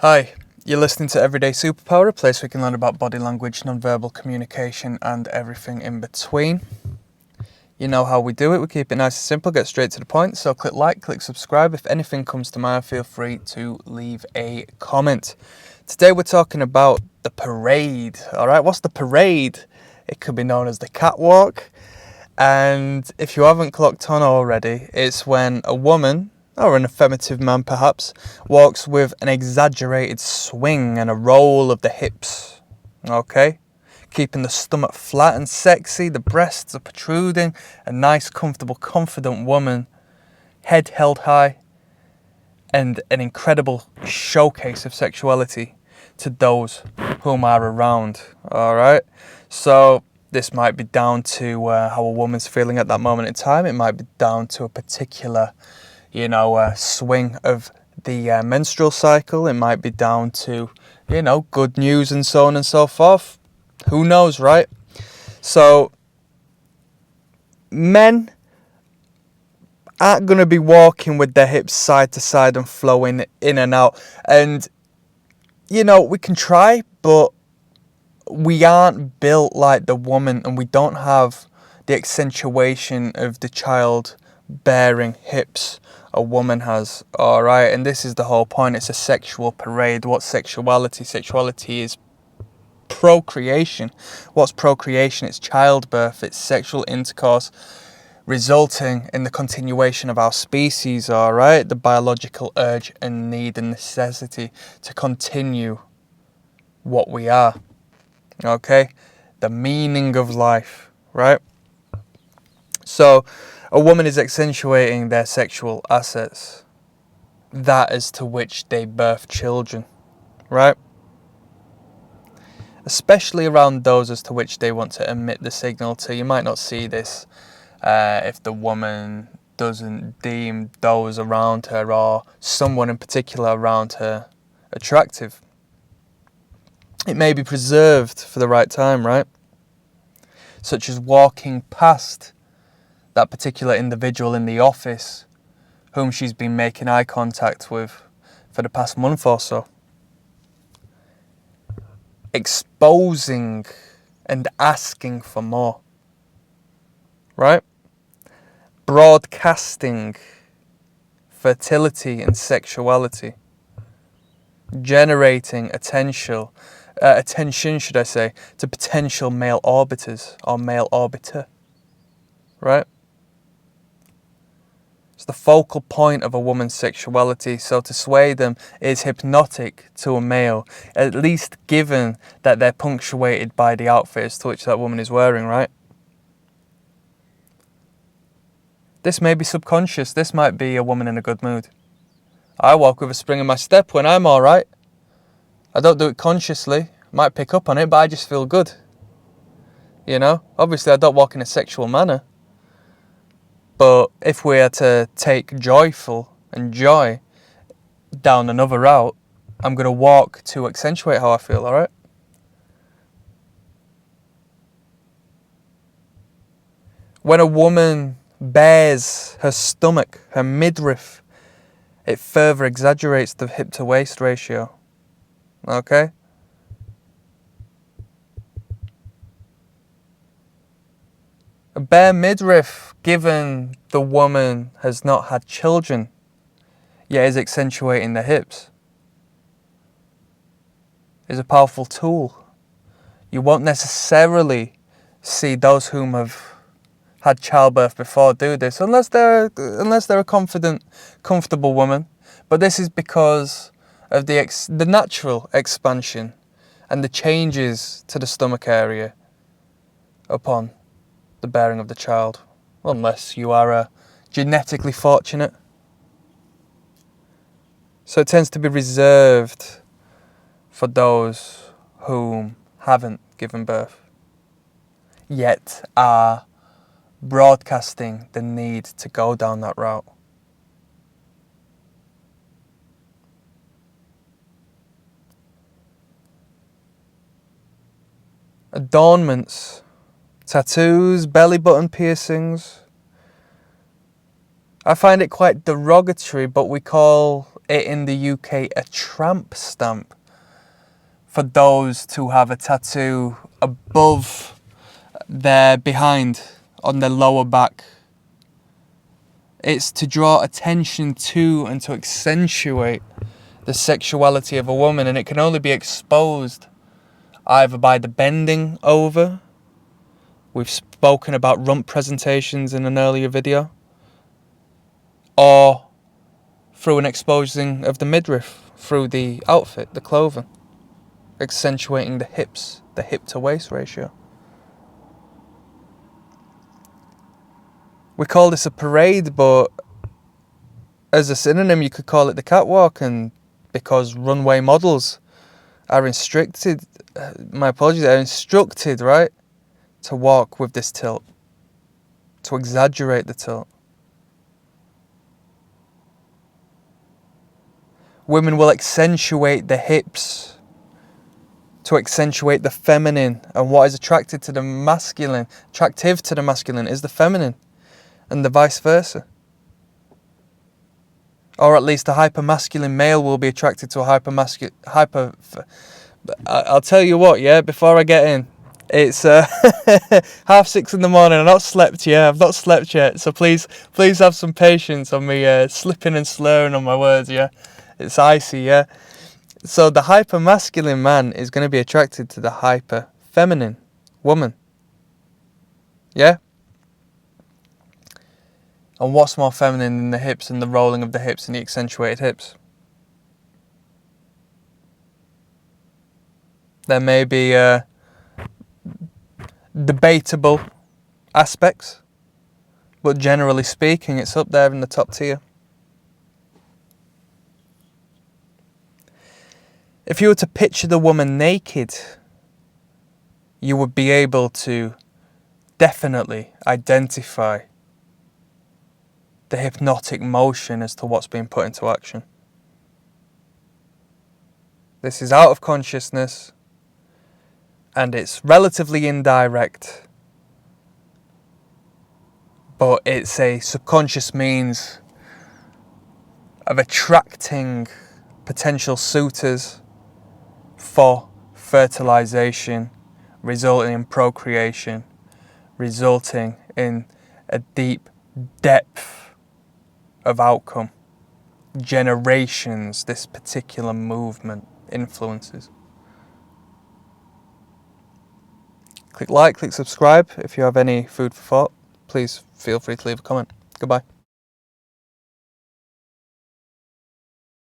Hi, you're listening to Everyday Superpower, a place where you can learn about body language, nonverbal communication, and everything in between. You know how we do it. We keep it nice and simple, get straight to the point. So click like, click subscribe. If anything comes to mind, feel free to leave a comment. Today we're talking about the parade. All right, what's the parade? It could be known as the catwalk. And if you haven't clocked on already, it's when a woman, or an affirmative man perhaps, walks with an exaggerated swing and a roll of the hips, okay? Keeping the stomach flat and sexy, the breasts are protruding, a nice, comfortable, confident woman, head held high, and an incredible showcase of sexuality to those whom are around, alright? So this might be down to how a woman's feeling at that moment in time. It might be down to a particular, swing of the menstrual cycle. It might be down to, good news and so on and so forth. Who knows, right? So men aren't going to be walking with their hips side to side and flowing in and out. And, we can try, but we aren't built like the woman, and we don't have the accentuation of the child-bearing hips a woman has, alright? And this is the whole point. It's a sexual parade. What's sexuality? Sexuality is procreation. What's procreation? It's childbirth. It's sexual intercourse resulting in the continuation of our species, alright? The biological urge and need and necessity to continue what we are. Okay, the meaning of life, right? So a woman is accentuating their sexual assets, that as to which they birth children, right? Especially around those as to which they want to emit the signal to. You might not see this if the woman doesn't deem those around her or someone in particular around her attractive. It may be preserved for the right time, right? Such as walking past that particular individual in the office whom she's been making eye contact with for the past month or so. Exposing and asking for more, right? Broadcasting fertility and sexuality. Generating attention, to potential male orbiters or male orbiter, right? It's the focal point of a woman's sexuality, so to sway them is hypnotic to a male, at least given that they're punctuated by the outfits to which that woman is wearing, right? This may be subconscious. This might be a woman in a good mood. I walk with a spring in my step when I'm alright. I don't do it consciously. Might pick up on it, but I just feel good. Obviously I don't walk in a sexual manner. But if we are to take joyful and joy down another route, I'm going to walk to accentuate how I feel, alright? When a woman bares her stomach, her midriff, it further exaggerates the hip to waist ratio. Okay? A bare midriff, given the woman has not had children, yet is accentuating the hips, is a powerful tool. You won't necessarily see those whom have had childbirth before do this, unless they're a confident, comfortable woman. But this is because of the natural expansion and the changes to the stomach area upon the bearing of the child, unless you are genetically fortunate. So it tends to be reserved for those whom haven't given birth, yet are broadcasting the need to go down that route. Adornments, tattoos, belly button piercings, I find it quite derogatory, but we call it in the UK a tramp stamp for those to have a tattoo above their behind on their lower back. It's to draw attention to and to accentuate the sexuality of a woman, and it can only be exposed either by the bending over. We've spoken about rump presentations in an earlier video, or through an exposing of the midriff through the outfit, the clothing, accentuating the hips, the hip to waist ratio. We call this a parade, but as a synonym you could call it the catwalk, and because runway models are instructed, right, to walk with this tilt, to exaggerate the tilt. Women will accentuate the hips to accentuate the feminine, and what is attractive to the masculine is the feminine, and the vice versa. Or at least a hyper-masculine male will be attracted to a I'll tell you what, yeah, before I get in, it's 6:30 in the morning. I've not slept yet, so please have some patience on me slipping and slurring on my words, yeah. It's icy, yeah. So the hyper-masculine man is going to be attracted to the hyper-feminine woman, yeah. And what's more feminine than the hips and the rolling of the hips and the accentuated hips? There may be debatable aspects, but generally speaking, it's up there in the top tier. If you were to picture the woman naked, you would be able to definitely identify the hypnotic motion as to what's being put into action. This is out of consciousness, and it's relatively indirect, but it's a subconscious means of attracting potential suitors for fertilization, resulting in procreation, resulting in a deep depth of outcome. Generations this particular movement influences. Click like, click subscribe. If you have any food for thought, please feel free to leave a comment. Goodbye.